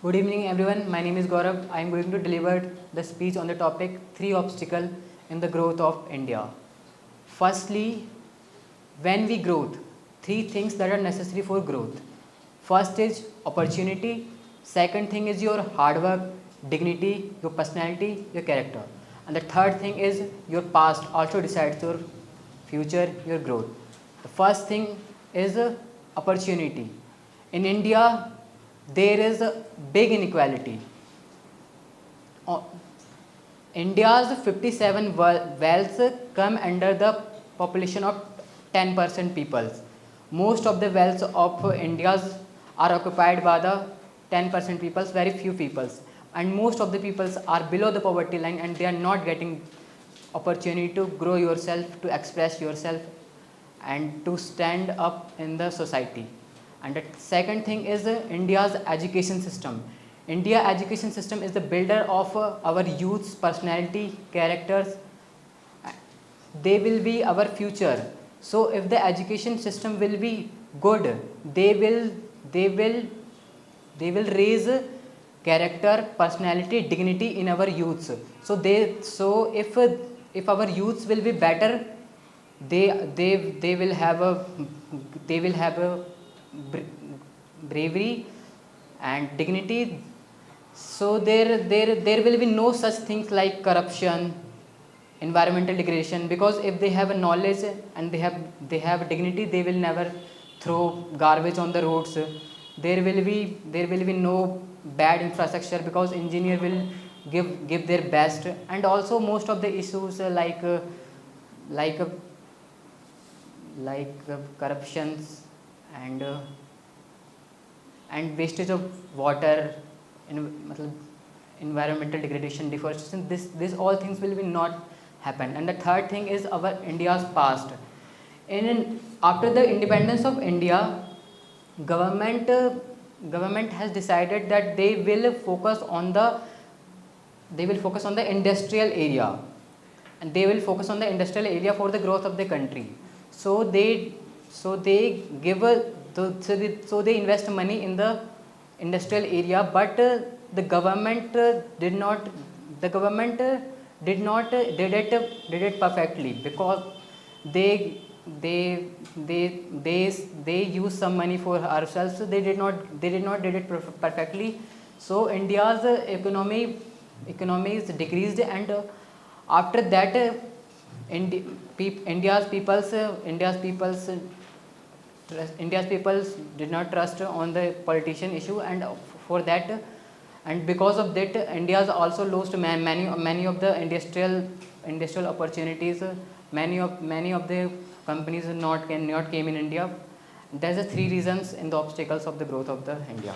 Good evening everyone, my name is Gaurav. I am going to deliver the speech on the topic 3 obstacles in the growth of India. Firstly, when we growth, 3 things that are necessary for growth. First is opportunity, second thing is your hard work, dignity, your personality, your character. And the third thing is your past also decides your future, your growth. The first thing is opportunity. In India, there is a big inequality. India's 57 wealth come under the population of 10% people. Most of the wealth of India's are occupied by the 10% peoples, very few peoples. And most of the peoples are below the poverty line and they are not getting opportunity to grow yourself, to express yourself and to stand up in the society. And the second thing is India's education system. India education system is the builder of our youth's personality, characters. They will be our future. So if the education system will be good, they will raise character, personality, dignity in our youths. So if our youths will be better, they will have a bravery and dignity. So there will be no such things like corruption, environmental degradation, because if they have a knowledge and they have dignity, they will never throw garbage on the roads. There will be no bad infrastructure because engineer will give their best. And also most of the issues like corruptions and wastage of water, environmental degradation, deforestation, this all things will be not happen. And the third thing is our India's past. After the independence of India, government has decided that they will focus on the industrial area, and they will focus on the industrial area for the growth of the country. So they invest money in the industrial area, but the government did not did it perfectly, because they use some money for ourselves. So they did not did it perfectly. So India's economy is decreased, and after that India's peoples did not trust on the politician issue, and for that, and because of that, India's also lost many of the industrial opportunities. Many of the companies came in India. There's a 3 reasons in the obstacles of the growth of the India.